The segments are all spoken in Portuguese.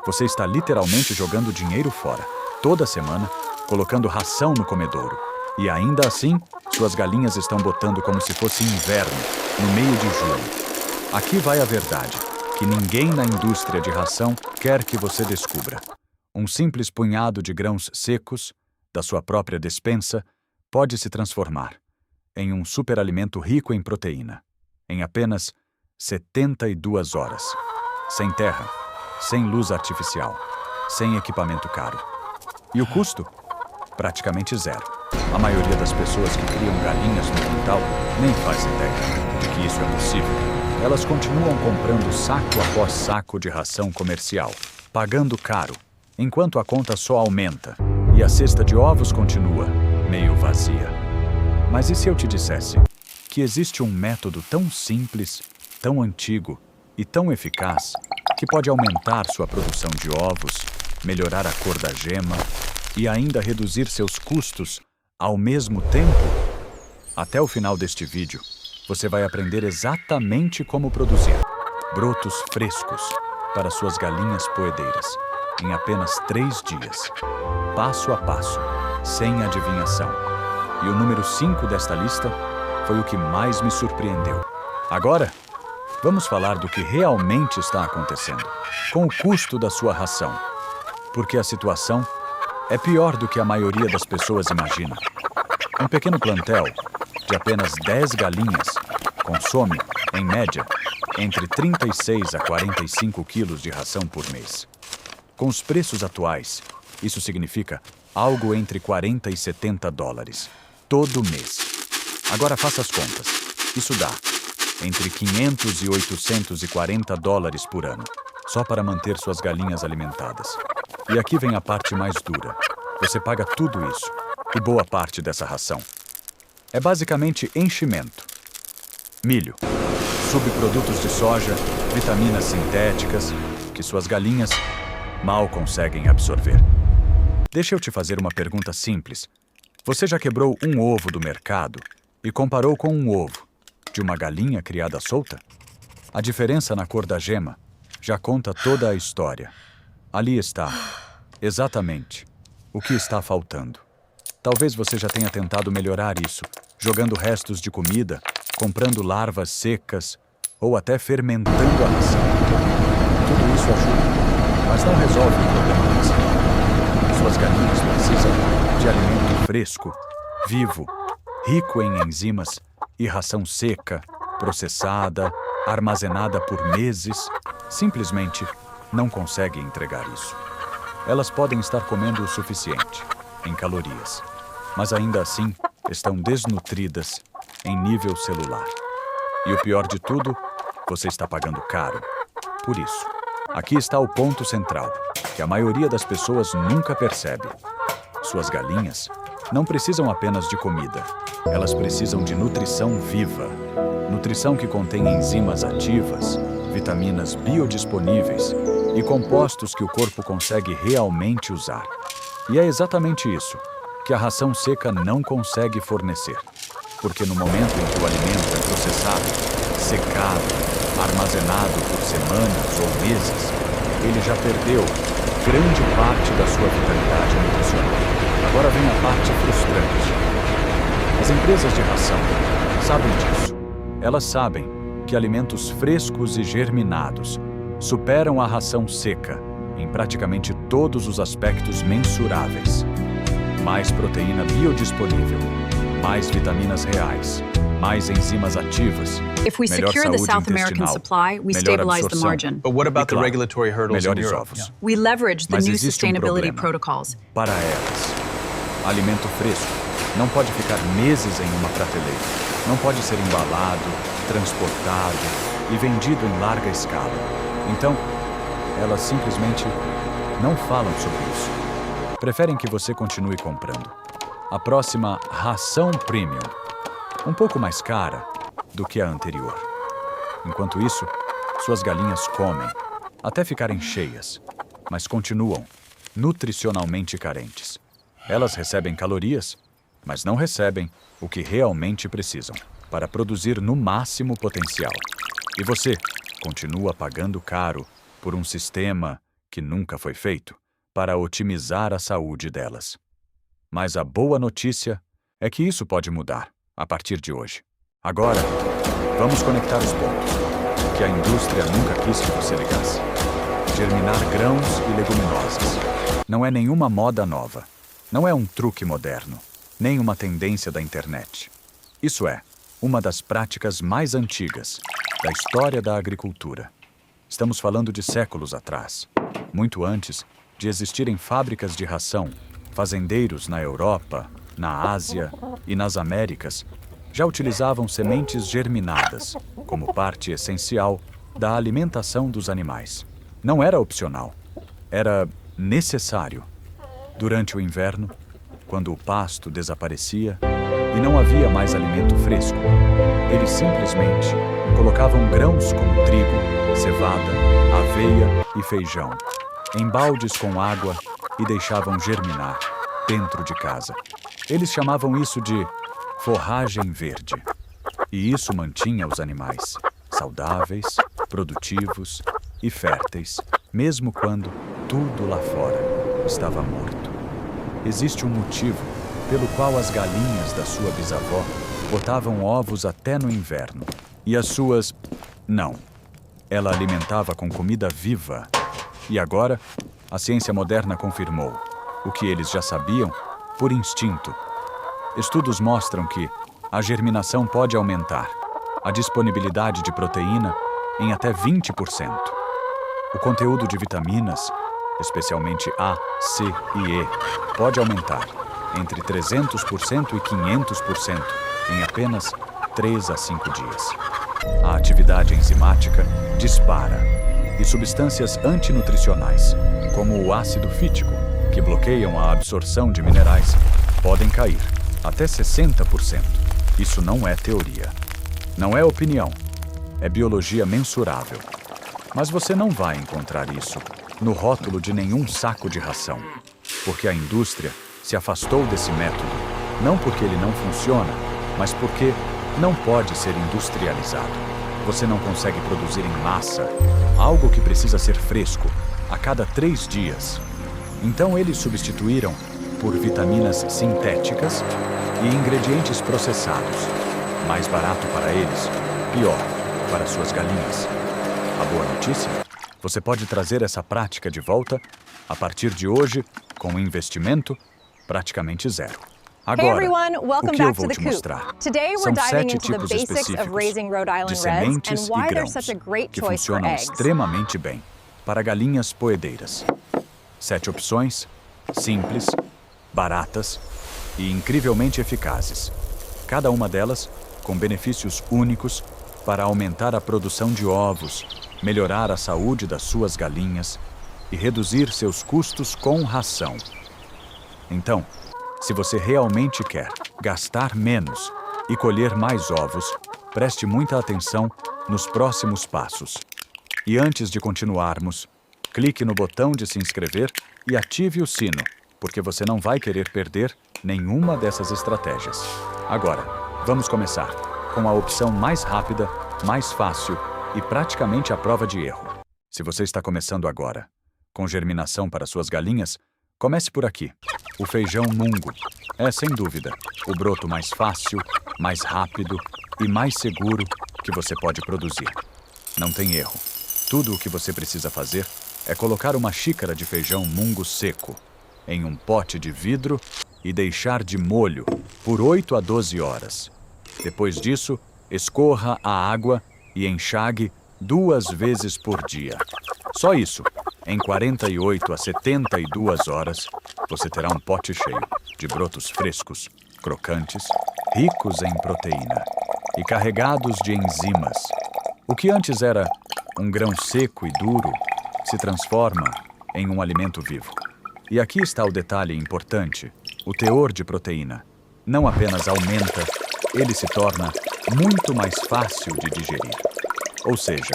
Você está literalmente jogando dinheiro fora, toda semana, colocando ração no comedouro. E ainda assim, suas galinhas estão botando como se fosse inverno, no meio de julho. Aqui vai a verdade, que ninguém na indústria de ração quer que você descubra. Um simples punhado de grãos secos, da sua própria despensa, pode se transformar em um superalimento rico em proteína, em apenas 72 horas. Sem terra, sem luz artificial, sem equipamento caro. E o custo? Praticamente zero. A maioria das pessoas que criam galinhas no quintal nem faz ideia de que isso é possível. Elas continuam comprando saco após saco de ração comercial, pagando caro, enquanto a conta só aumenta e a cesta de ovos continua meio vazia. Mas e se eu te dissesse que existe um método tão simples, tão antigo e tão eficaz que pode aumentar sua produção de ovos, melhorar a cor da gema e ainda reduzir seus custos ao mesmo tempo? Até o final deste vídeo, você vai aprender exatamente como produzir brotos frescos para suas galinhas poedeiras em apenas 3 dias, passo a passo, sem adivinhação. E o número 5 desta lista foi o que mais me surpreendeu. Agora, vamos falar do que realmente está acontecendo com o custo da sua ração, porque a situação é pior do que a maioria das pessoas imagina. Um pequeno plantel de apenas 10 galinhas consome, em média, entre 36 a 45 quilos de ração por mês. Com os preços atuais, isso significa algo entre 40 e 70 dólares, todo mês. Agora faça as contas. Isso dá entre 500 e 840 dólares por ano, só para manter suas galinhas alimentadas. E aqui vem a parte mais dura. Você paga tudo isso, e boa parte dessa ração é basicamente enchimento. Milho, subprodutos de soja, vitaminas sintéticas, que suas galinhas mal conseguem absorver. Deixa eu te fazer uma pergunta simples. Você já quebrou um ovo do mercado e comparou com um ovo de uma galinha criada solta? A diferença na cor da gema já conta toda a história. Ali está, exatamente, o que está faltando. Talvez você já tenha tentado melhorar isso, jogando restos de comida, comprando larvas secas ou até fermentando a ração. Tudo isso ajuda, mas não resolve o problema principal. Suas galinhas precisam de alimento fresco, vivo, rico em enzimas e ração seca, processada, armazenada por meses. Simplesmente não conseguem entregar isso. Elas podem estar comendo o suficiente em calorias, mas ainda assim estão desnutridas em nível celular. E o pior de tudo, você está pagando caro por isso. Aqui está o ponto central, que a maioria das pessoas nunca percebe. Suas galinhas não precisam apenas de comida. Elas precisam de nutrição viva. Nutrição que contém enzimas ativas, vitaminas biodisponíveis e compostos que o corpo consegue realmente usar. E é exatamente isso que a ração seca não consegue fornecer. Porque no momento em que o alimento é processado, secado, armazenado por semanas ou meses, ele já perdeu grande parte da sua vitalidade nutricional. Agora vem a parte frustrante. As empresas de ração sabem disso. Elas sabem que alimentos frescos e germinados superam a ração seca em praticamente todos os aspectos mensuráveis. Mais proteína biodisponível, mais vitaminas reais, mais enzimas ativas, If we melhor secure the saúde South American intestinal, supply, we melhor stabilize the absorção. margin. But what about E, the regulatory hurdles in melhores Europe? ovos. We leverage the Mas new existe sustainability problema. protocols. Para elas, alimento fresco não pode ficar meses em uma prateleira. Não pode ser embalado, transportado e vendido em larga escala. Então, elas simplesmente não falam sobre isso. Preferem que você continue comprando a próxima ração premium, um pouco mais cara do que a anterior. Enquanto isso, suas galinhas comem até ficarem cheias, mas continuam nutricionalmente carentes. Elas recebem calorias, mas não recebem o que realmente precisam para produzir no máximo potencial. E você continua pagando caro por um sistema que nunca foi feito, para otimizar a saúde delas. Mas a boa notícia é que isso pode mudar a partir de hoje. Agora, vamos conectar os pontos que a indústria nunca quis que você ligasse. Germinar grãos e leguminosas não é nenhuma moda nova, não é um truque moderno, nem uma tendência da internet. Isso é uma das práticas mais antigas da história da agricultura. Estamos falando de séculos atrás, muito antes de existirem fábricas de ração. Fazendeiros na Europa, na Ásia e nas Américas já utilizavam sementes germinadas como parte essencial da alimentação dos animais. Não era opcional, era necessário. Durante o inverno, quando o pasto desaparecia e não havia mais alimento fresco, eles simplesmente colocavam grãos como trigo, cevada, aveia e feijão em baldes com água e deixavam germinar dentro de casa. Eles chamavam isso de forragem verde. E isso mantinha os animais saudáveis, produtivos e férteis, mesmo quando tudo lá fora estava morto. Existe um motivo pelo qual as galinhas da sua bisavó botavam ovos até no inverno. E as suas... Não. Ela alimentava com comida viva. E agora, a ciência moderna confirmou o que eles já sabiam por instinto. Estudos mostram que a germinação pode aumentar a disponibilidade de proteína em até 20%. O conteúdo de vitaminas, especialmente A, C e E, pode aumentar entre 300% e 500% em apenas 3 a 5 dias. A atividade enzimática dispara e substâncias antinutricionais, como o ácido fítico, que bloqueiam a absorção de minerais, podem cair até 60%. Isso não é teoria. Não é opinião. É biologia mensurável. Mas você não vai encontrar isso no rótulo de nenhum saco de ração, porque a indústria se afastou desse método, não porque ele não funciona, mas porque não pode ser industrializado. Você não consegue produzir em massa algo que precisa ser fresco a cada 3 dias. Então eles substituíram por vitaminas sintéticas e ingredientes processados. Mais barato para eles, pior para suas galinhas. A boa notícia? Você pode trazer essa prática de volta a partir de hoje com um investimento praticamente zero. Agora, o que eu vou te mostrar são 7 tipos específicos de sementes e grãos que funcionam extremamente bem para galinhas poedeiras. 7 opções, simples, baratas e incrivelmente eficazes. Cada uma delas com benefícios únicos para aumentar a produção de ovos, melhorar a saúde das suas galinhas e reduzir seus custos com ração. Então, se você realmente quer gastar menos e colher mais ovos, preste muita atenção nos próximos passos. E antes de continuarmos, clique no botão de se inscrever e ative o sino, porque você não vai querer perder nenhuma dessas estratégias. Agora, vamos começar com a opção mais rápida, mais fácil e praticamente à prova de erro. Se você está começando agora, com germinação para suas galinhas, comece por aqui. O feijão mungo é, sem dúvida, o broto mais fácil, mais rápido e mais seguro que você pode produzir. Não tem erro. Tudo o que você precisa fazer é colocar uma xícara de feijão mungo seco em um pote de vidro e deixar de molho por 8 a 12 horas. Depois disso, escorra a água e enxague 2 vezes por dia. Só isso. Em 48 a 72 horas, você terá um pote cheio de brotos frescos, crocantes, ricos em proteína e carregados de enzimas. O que antes era um grão seco e duro se transforma em um alimento vivo. E aqui está o detalhe importante: o teor de proteína não apenas aumenta, ele se torna muito mais fácil de digerir. Ou seja,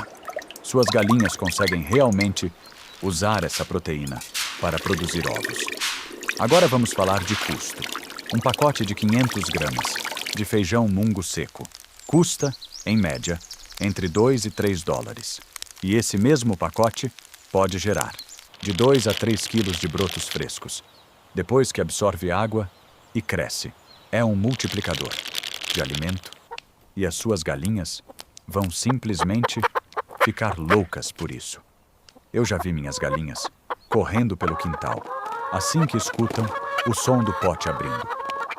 suas galinhas conseguem realmente usar essa proteína para produzir ovos. Agora vamos falar de custo. Um pacote de 500 gramas de feijão mungo seco custa, em média, entre 2 e 3 dólares. E esse mesmo pacote pode gerar de 2 a 3 quilos de brotos frescos. Depois que absorve água e cresce. É um multiplicador de alimento e as suas galinhas vão simplesmente ficar loucas por isso. Eu já vi minhas galinhas correndo pelo quintal, assim que escutam o som do pote abrindo.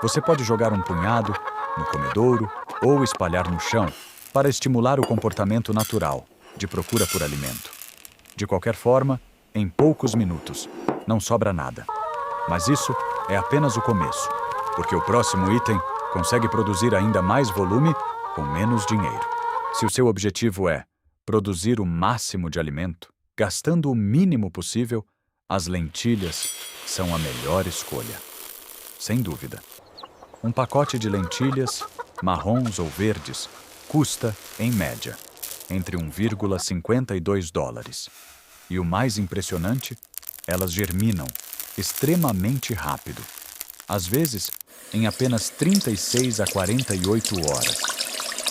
Você pode jogar um punhado no comedouro ou espalhar no chão para estimular o comportamento natural de procura por alimento. De qualquer forma, em poucos minutos, não sobra nada. Mas isso é apenas o começo, porque o próximo item consegue produzir ainda mais volume com menos dinheiro. Se o seu objetivo é produzir o máximo de alimento, gastando o mínimo possível, as lentilhas são a melhor escolha. Sem dúvida. Um pacote de lentilhas, marrons ou verdes, custa, em média, entre $1,52. E o mais impressionante, elas germinam extremamente rápido. Às vezes, em apenas 36 a 48 horas.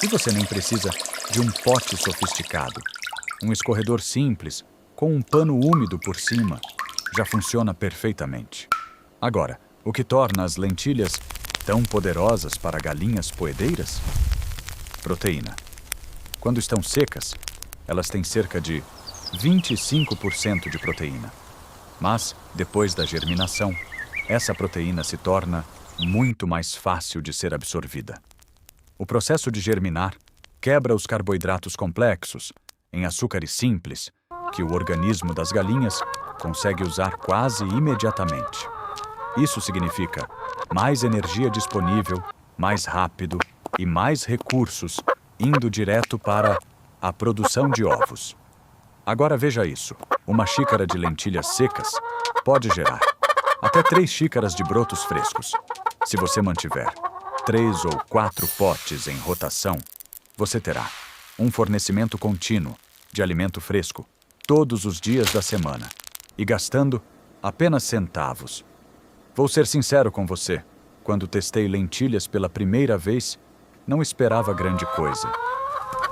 E você nem precisa de um pote sofisticado. Um escorredor simples, com um pano úmido por cima, já funciona perfeitamente. Agora, o que torna as lentilhas tão poderosas para galinhas poedeiras? Proteína. Quando estão secas, elas têm cerca de 25% de proteína. Mas, depois da germinação, essa proteína se torna muito mais fácil de ser absorvida. O processo de germinar quebra os carboidratos complexos em açúcares simples, que o organismo das galinhas consegue usar quase imediatamente. Isso significa mais energia disponível, mais rápido e mais recursos indo direto para a produção de ovos. Agora veja isso. Uma xícara de lentilhas secas pode gerar até 3 xícaras de brotos frescos. Se você mantiver 3 ou 4 potes em rotação, você terá um fornecimento contínuo de alimento fresco todos os dias da semana e gastando apenas centavos. Vou ser sincero com você. Quando testei lentilhas pela primeira vez, não esperava grande coisa.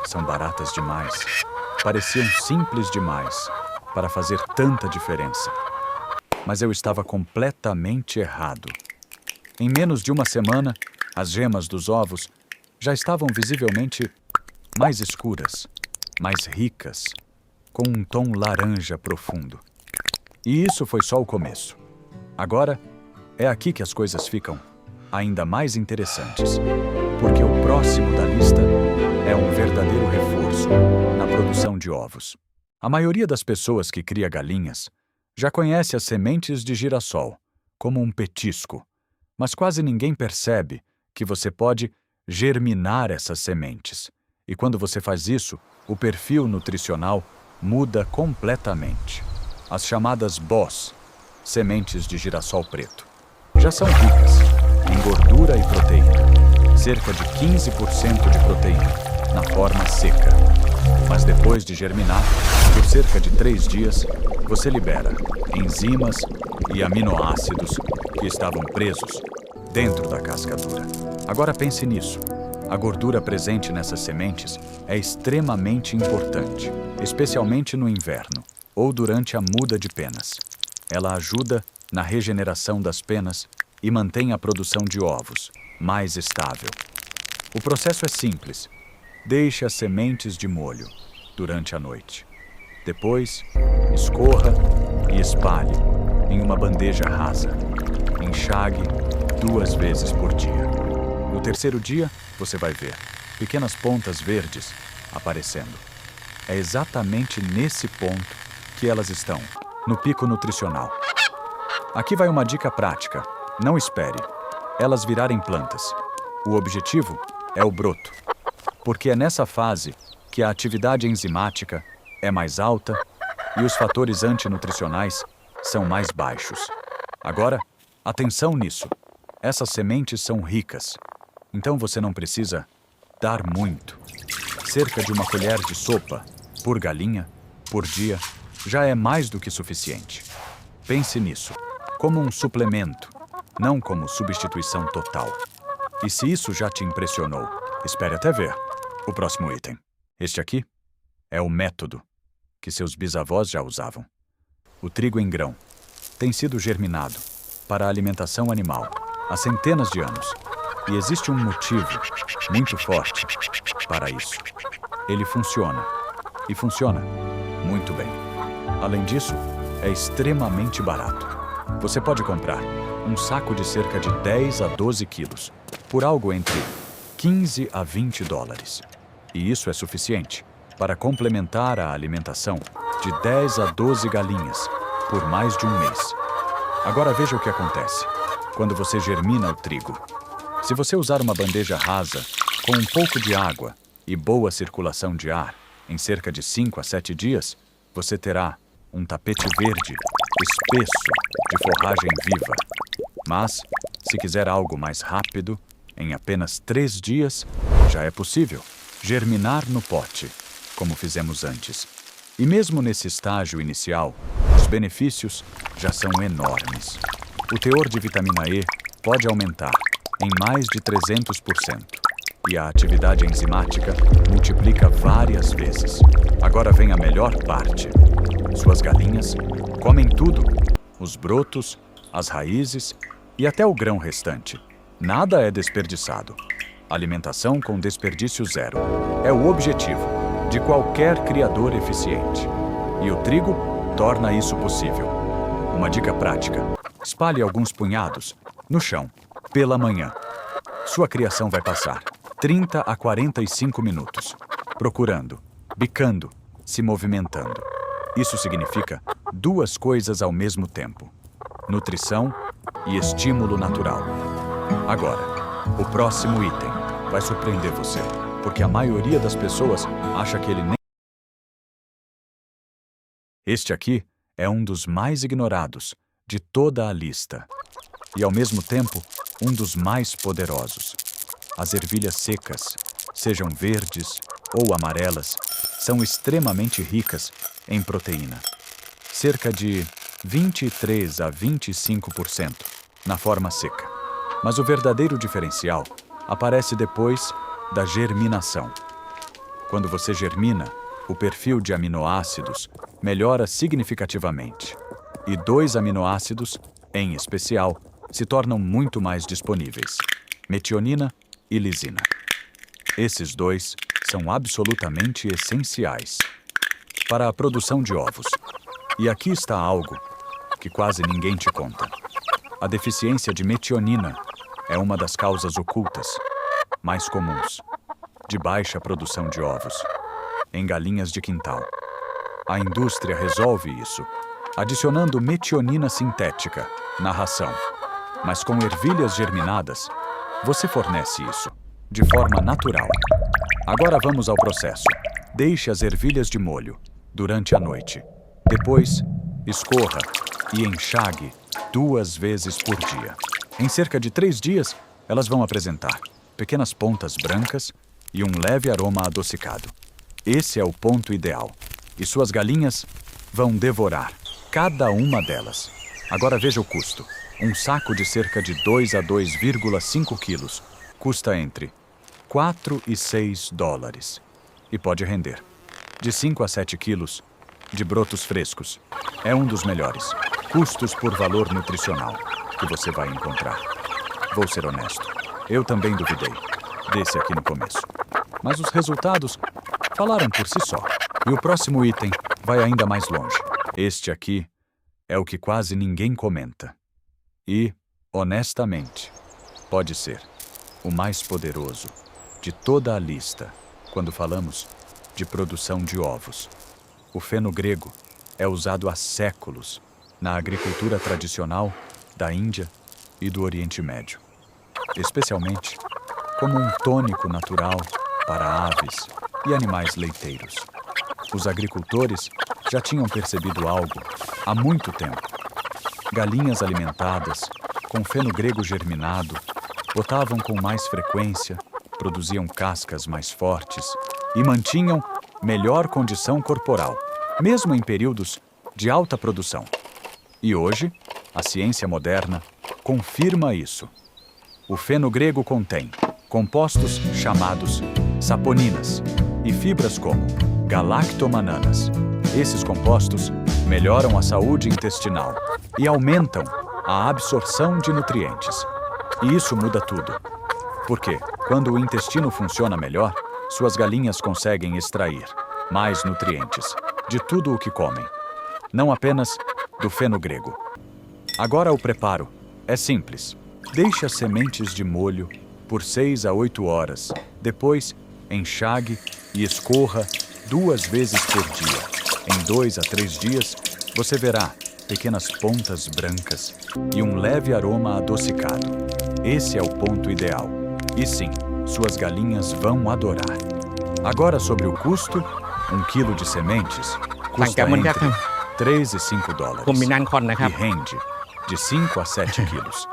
São baratas demais. Pareciam simples demais para fazer tanta diferença. Mas eu estava completamente errado. Em menos de uma semana, as gemas dos ovos já estavam visivelmente mais escuras, mais ricas, com um tom laranja profundo. E isso foi só o começo. Agora, é aqui que as coisas ficam ainda mais interessantes, porque o próximo da lista é um verdadeiro reforço na produção de ovos. A maioria das pessoas que cria galinhas já conhece as sementes de girassol como um petisco, mas quase ninguém percebe que você pode germinar essas sementes. E quando você faz isso, o perfil nutricional muda completamente. As chamadas BOS, sementes de girassol preto, já são ricas em gordura e proteína, cerca de 15% de proteína na forma seca. Mas depois de germinar, por cerca de 3 dias, você libera enzimas e aminoácidos que estavam presos dentro da casca dura. Agora pense nisso. A gordura presente nessas sementes é extremamente importante, especialmente no inverno ou durante a muda de penas. Ela ajuda na regeneração das penas e mantém a produção de ovos mais estável. O processo é simples. Deixe as sementes de molho durante a noite. Depois, escorra e espalhe em uma bandeja rasa. Enxague 2 vezes por dia. No terceiro dia, você vai ver pequenas pontas verdes aparecendo. É exatamente nesse ponto que elas estão, no pico nutricional. Aqui vai uma dica prática. Não espere elas virarem plantas. O objetivo é o broto, porque é nessa fase que a atividade enzimática é mais alta e os fatores antinutricionais são mais baixos. Agora, atenção nisso. Essas sementes são ricas, então você não precisa dar muito. Cerca de 1 colher de sopa por galinha, por dia, já é mais do que suficiente. Pense nisso como um suplemento, não como substituição total. E se isso já te impressionou, espere até ver o próximo item. Este aqui é o método que seus bisavós já usavam. O trigo em grão tem sido germinado para a alimentação animal há centenas de anos. E existe um motivo muito forte para isso. Ele funciona. E funciona muito bem. Além disso, é extremamente barato. Você pode comprar um saco de cerca de 10 a 12 quilos por algo entre 15 a 20 dólares. E isso é suficiente para complementar a alimentação de 10 a 12 galinhas por mais de um mês. Agora veja o que acontece quando você germina o trigo. Se você usar uma bandeja rasa com um pouco de água e boa circulação de ar em cerca de 5 a 7 dias, você terá um tapete verde espesso de forragem viva. Mas, se quiser algo mais rápido, em apenas 3 dias, já é possível germinar no pote, como fizemos antes. E mesmo nesse estágio inicial, os benefícios já são enormes. O teor de vitamina E pode aumentar em mais de 300%. E a atividade enzimática multiplica várias vezes. Agora vem a melhor parte. Suas galinhas comem tudo: os brotos, as raízes e até o grão restante. Nada é desperdiçado. Alimentação com desperdício zero é o objetivo de qualquer criador eficiente. E o trigo torna isso possível. Uma dica prática: espalhe alguns punhados no chão pela manhã. Sua criação vai passar 30 a 45 minutos, procurando, bicando, se movimentando. Isso significa 2 coisas ao mesmo tempo: nutrição e estímulo natural. Agora, o próximo item vai surpreender você, porque a maioria das pessoas acha que ele nem... Este aqui é um dos mais ignorados de toda a lista. E, ao mesmo tempo, um dos mais poderosos. As ervilhas secas, sejam verdes ou amarelas, são extremamente ricas em proteína. Cerca de 23 a 25% na forma seca. Mas o verdadeiro diferencial aparece depois da germinação. Quando você germina, o perfil de aminoácidos melhora significativamente. E 2 aminoácidos, em especial, se tornam muito mais disponíveis: metionina e lisina. Esses 2 são absolutamente essenciais para a produção de ovos. E aqui está algo que quase ninguém te conta. A deficiência de metionina é uma das causas ocultas, mais comuns, de baixa produção de ovos em galinhas de quintal. A indústria resolve isso, adicionando metionina sintética na ração. Mas com ervilhas germinadas, você fornece isso de forma natural. Agora vamos ao processo. Deixe as ervilhas de molho durante a noite. Depois, escorra e enxague 2 vezes por dia. Em cerca de 3 dias, elas vão apresentar pequenas pontas brancas e um leve aroma adocicado. Esse é o ponto ideal. E suas galinhas vão devorar cada uma delas. Agora veja o custo. Um saco de cerca de 2 a 2,5 quilos custa entre 4 e 6 dólares. E pode render de 5 a 7 quilos de brotos frescos. É um dos melhores custos por valor nutricional que você vai encontrar. Vou ser honesto, eu também duvidei desse aqui no começo. Mas os resultados falaram por si só. E o próximo item vai ainda mais longe. Este aqui é o que quase ninguém comenta. E, honestamente, pode ser o mais poderoso de toda a lista quando falamos de produção de ovos. O feno grego é usado há séculos na agricultura tradicional da Índia e do Oriente Médio, especialmente como um tônico natural para aves e animais leiteiros. Os agricultores já tinham percebido algo há muito tempo. Galinhas alimentadas com feno grego germinado botavam com mais frequência, produziam cascas mais fortes e mantinham melhor condição corporal, mesmo em períodos de alta produção. E hoje, a ciência moderna confirma isso. O feno grego contém compostos chamados saponinas e fibras como galactomananas. Esses compostos melhoram a saúde intestinal e aumentam a absorção de nutrientes. E isso muda tudo. Porque, quando o intestino funciona melhor, suas galinhas conseguem extrair mais nutrientes de tudo o que comem, não apenas do feno grego. Agora o preparo é simples. Deixe as sementes de molho por 6 a 8 horas. Depois, enxague e escorra 2 vezes por dia. Em 2 a 3 dias, você verá pequenas pontas brancas e um leve aroma adocicado. Esse é o ponto ideal. E sim, suas galinhas vão adorar. Agora sobre o custo, 1 quilo de sementes custa entre 3 e 5 dólares e rende de 5 a 7 quilos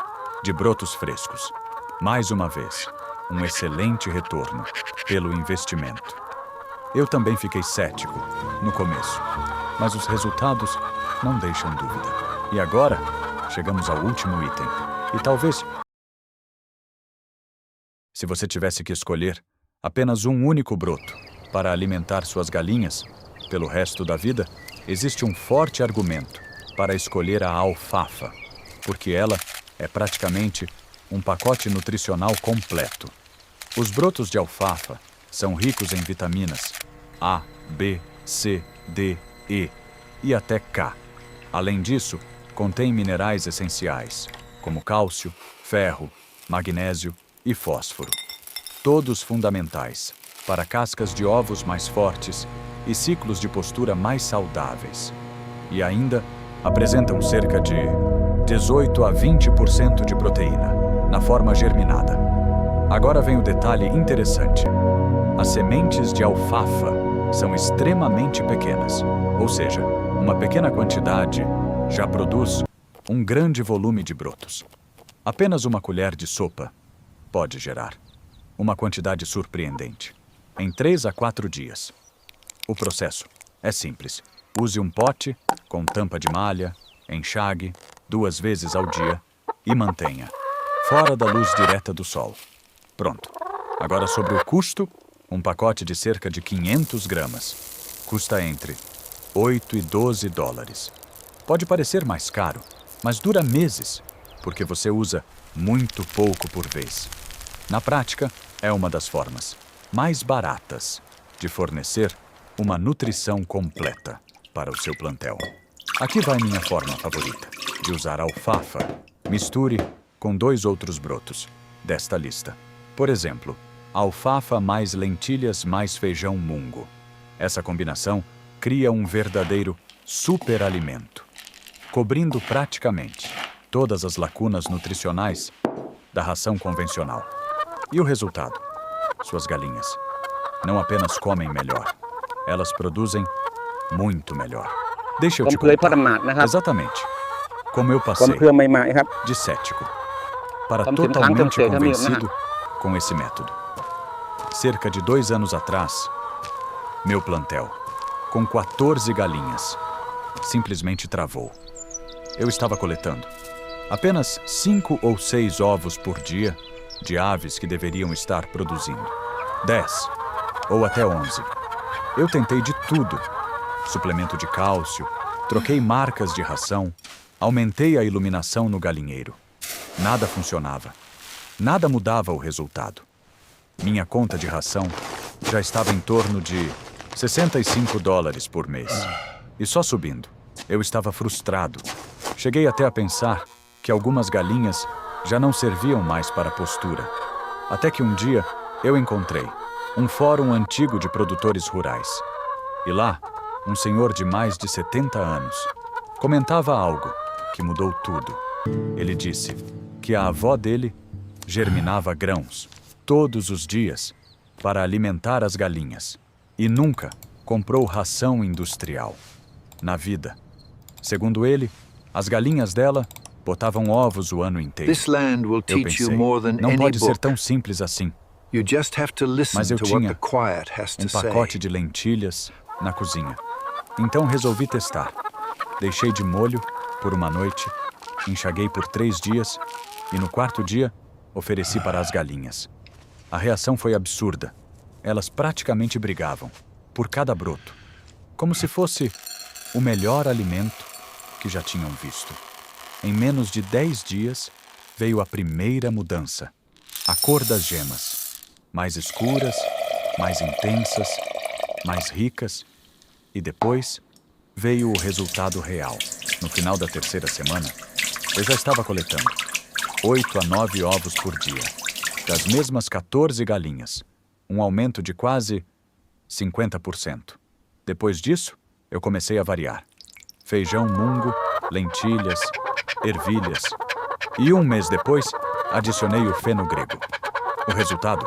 de brotos frescos. Mais uma vez, um excelente retorno pelo investimento. Eu também fiquei cético no começo, mas os resultados não deixam dúvida. E agora, chegamos ao último item. E talvez, se você tivesse que escolher apenas um único broto para alimentar suas galinhas pelo resto da vida, existe um forte argumento para escolher a alfafa, porque ela é praticamente um pacote nutricional completo. Os brotos de alfafa são ricos em vitaminas A, B, C, D, E e até K. Além disso, contém minerais essenciais, como cálcio, ferro, magnésio e fósforo. Todos fundamentais para cascas de ovos mais fortes e ciclos de postura mais saudáveis. E ainda apresentam cerca de 18 a 20% de proteína, na forma germinada. Agora vem o detalhe interessante. As sementes de alfafa são extremamente pequenas, ou seja, uma pequena quantidade já produz um grande volume de brotos. Apenas uma colher de sopa pode gerar uma quantidade surpreendente em 3 a 4 dias. O processo é simples. Use um pote com tampa de malha, enxague 2 vezes ao dia e mantenha fora da luz direta do sol. Pronto. Agora sobre o custo, um pacote de cerca de 500 gramas custa entre 8 e 12 dólares. Pode parecer mais caro, mas dura meses, porque você usa muito pouco por vez. Na prática, é uma das formas mais baratas de fornecer uma nutrição completa para o seu plantel. Aqui vai minha forma favorita de usar alfafa. Misture com 2 outros brotos desta lista. Por exemplo, alfafa mais lentilhas mais feijão mungo. Essa combinação cria um verdadeiro superalimento, cobrindo praticamente todas as lacunas nutricionais da ração convencional. E o resultado? Suas galinhas não apenas comem melhor, elas produzem muito melhor. Deixa eu te contar. Exatamente. Como eu passei de cético para totalmente convencido com esse método. Cerca de 2 anos atrás, meu plantel, com 14 galinhas, simplesmente travou. Eu estava coletando apenas 5 ou 6 ovos por dia de aves que deveriam estar produzindo 10 ou até 11. Eu tentei de tudo: suplemento de cálcio, troquei marcas de ração, aumentei a iluminação no galinheiro. Nada funcionava. Nada mudava o resultado. Minha conta de ração já estava em torno de 65 dólares por mês. E só subindo. Eu estava frustrado. Cheguei até a pensar que algumas galinhas já não serviam mais para postura. Até que um dia eu encontrei um fórum antigo de produtores rurais. E lá, um senhor de mais de 70 anos comentava algo que mudou tudo. Ele disse que a avó dele germinava grãos todos os dias para alimentar as galinhas e nunca comprou ração industrial na vida. Segundo ele, as galinhas dela botavam ovos o ano inteiro. Eu pensei, não pode ser tão simples assim. Mas eu tinha um pacote de lentilhas na cozinha. Então resolvi testar. Deixei de molho por uma noite, enxaguei por 3 dias e no 4º dia ofereci para as galinhas. A reação foi absurda. Elas praticamente brigavam por cada broto, como se fosse o melhor alimento que já tinham visto. Em menos de 10 dias, veio a primeira mudança. A cor das gemas. Mais escuras, mais intensas, mais ricas. E depois, veio o resultado real. No final da terceira semana, eu já estava coletando 8 a 9 ovos por dia, das mesmas 14 galinhas. Um aumento de quase 50%. Depois disso, eu comecei a variar. Feijão mungo, lentilhas, ervilhas. E um mês depois, adicionei o feno grego. O resultado?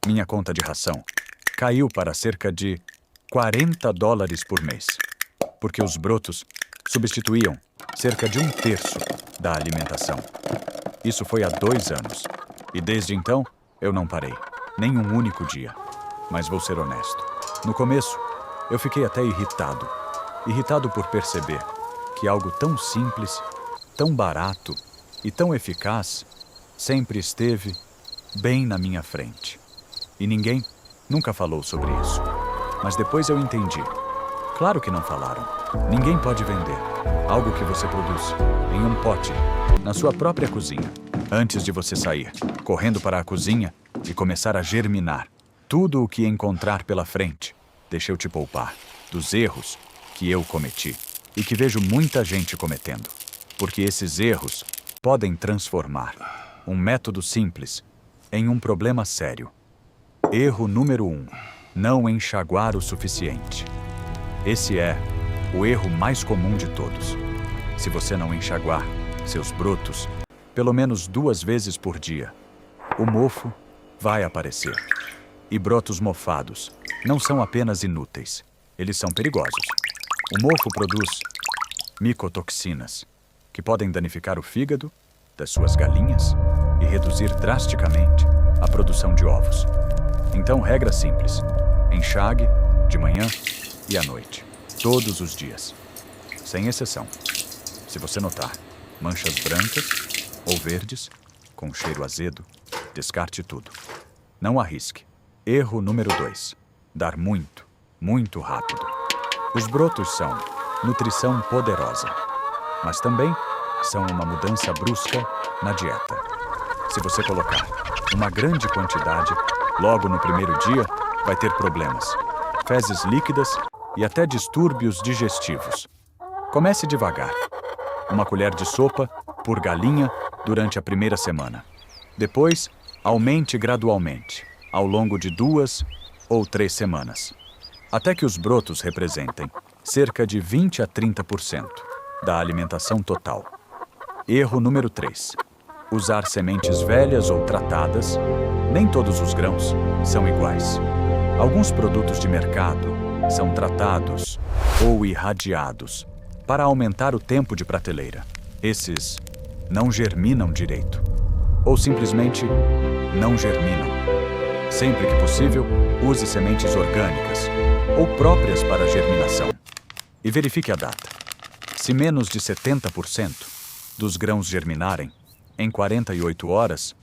Minha conta de ração caiu para cerca de $40 por mês, porque os brotos substituíam cerca de 1/3 da alimentação. Isso foi há 2 anos. E desde então, eu não parei. Nem um único dia. Mas vou ser honesto. No começo, eu fiquei até irritado. Irritado por perceber que algo tão simples, tão barato e tão eficaz sempre esteve bem na minha frente. E ninguém nunca falou sobre isso. Mas depois eu entendi. Claro que não falaram. Ninguém pode vender algo que você produz em um pote, na sua própria cozinha, antes de você sair, correndo para a cozinha e começar a germinar. Tudo o que encontrar pela frente, deixa eu te poupar dos erros que eu cometi e que vejo muita gente cometendo. Porque esses erros podem transformar um método simples em um problema sério. Erro número 1. Não enxaguar o suficiente. Esse é o erro mais comum de todos. Se você não enxaguar seus brotos pelo menos 2 vezes por dia, o mofo vai aparecer. E brotos mofados não são apenas inúteis, eles são perigosos. O mofo produz micotoxinas, que podem danificar o fígado das suas galinhas e reduzir drasticamente a produção de ovos. Então, regra simples: enxague de manhã e à noite, todos os dias, sem exceção. Se você notar manchas brancas ou verdes com cheiro azedo, descarte tudo. Não arrisque. Erro número 2. Dar muito, muito rápido. Os brotos são nutrição poderosa, mas também são uma mudança brusca na dieta. Se você colocar uma grande quantidade, logo no primeiro dia, vai ter problemas, fezes líquidas e até distúrbios digestivos. Comece devagar. 1 colher de sopa por galinha durante a primeira semana. Depois, aumente gradualmente, ao longo de 2 ou 3 semanas, até que os brotos representem cerca de 20 a 30% da alimentação total. Erro número 3. Usar sementes velhas ou tratadas. Nem todos os grãos são iguais. Alguns produtos de mercado são tratados ou irradiados para aumentar o tempo de prateleira. Esses não germinam direito, ou simplesmente não germinam. Sempre que possível, use sementes orgânicas ou próprias para germinação. E verifique a data. Se menos de 70% dos grãos germinarem em 48 horas,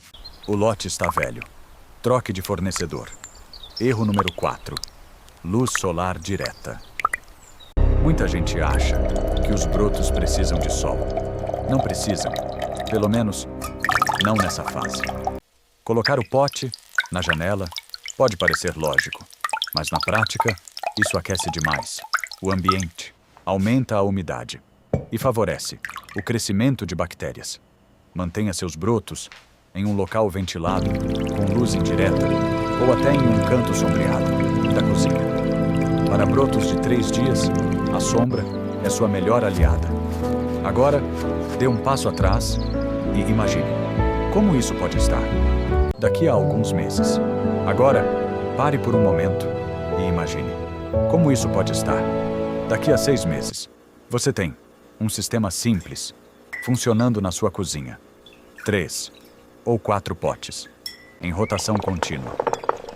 o lote está velho. Troque de fornecedor. Erro número 4. Luz solar direta. Muita gente acha que os brotos precisam de sol. Não precisam. Pelo menos, não nessa fase. Colocar o pote na janela pode parecer lógico, mas na prática, isso aquece demais o ambiente, aumenta a umidade e favorece o crescimento de bactérias. Mantenha seus brotos em um local ventilado, com luz indireta, ou até em um canto sombreado da cozinha. Para brotos de 3 dias, a sombra é sua melhor aliada. Agora, dê um passo atrás e imagine como isso pode estar daqui a alguns meses. Agora, pare por um momento e imagine como isso pode estar daqui a 6 meses. Você tem um sistema simples funcionando na sua cozinha. 3 ou 4 potes, em rotação contínua.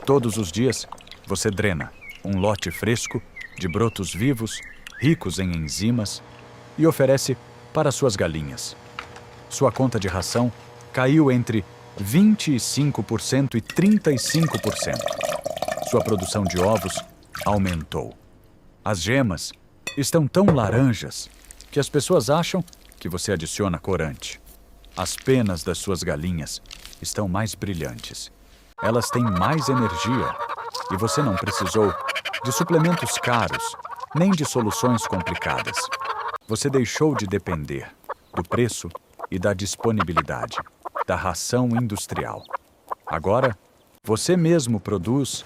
Todos os dias, você drena um lote fresco de brotos vivos, ricos em enzimas, e oferece para suas galinhas. Sua conta de ração caiu entre 25% e 35%. Sua produção de ovos aumentou. As gemas Estão tão laranjas que as pessoas acham que você adiciona corante. As penas das suas galinhas estão mais brilhantes. Elas têm mais energia e você não precisou de suplementos caros nem de soluções complicadas. Você deixou de depender do preço e da disponibilidade da ração industrial. Agora, você mesmo produz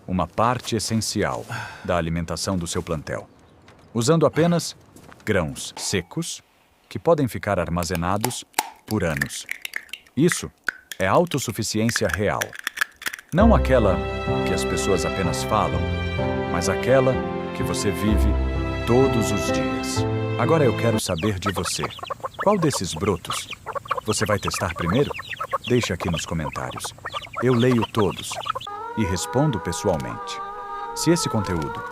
uma parte essencial da alimentação do seu plantel, usando apenas grãos secos que podem ficar armazenados por anos. Isso é autossuficiência real. Não aquela que as pessoas apenas falam, mas aquela que você vive todos os dias. Agora eu quero saber de você. Qual desses brotos você vai testar primeiro? Deixe aqui nos comentários. Eu leio todos e respondo pessoalmente. Se esse conteúdo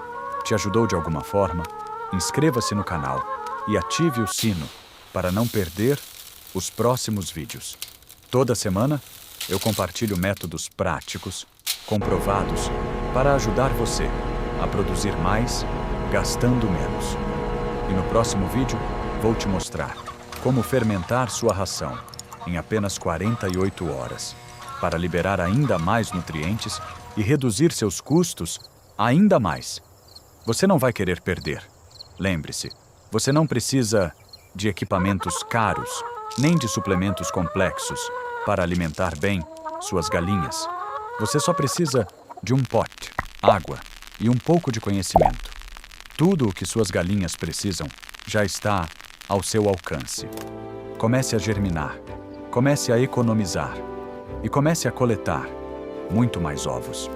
te ajudou de alguma forma, inscreva-se no canal e ative o sino para não perder os próximos vídeos. Toda semana eu compartilho métodos práticos, comprovados, para ajudar você a produzir mais, gastando menos. E no próximo vídeo vou te mostrar como fermentar sua ração em apenas 48 horas, para liberar ainda mais nutrientes e reduzir seus custos ainda mais. Você não vai querer perder. Lembre-se, você não precisa de equipamentos caros, nem de suplementos complexos para alimentar bem suas galinhas. Você só precisa de um pote, água e um pouco de conhecimento. Tudo o que suas galinhas precisam já está ao seu alcance. Comece a germinar, comece a economizar e comece a coletar muito mais ovos.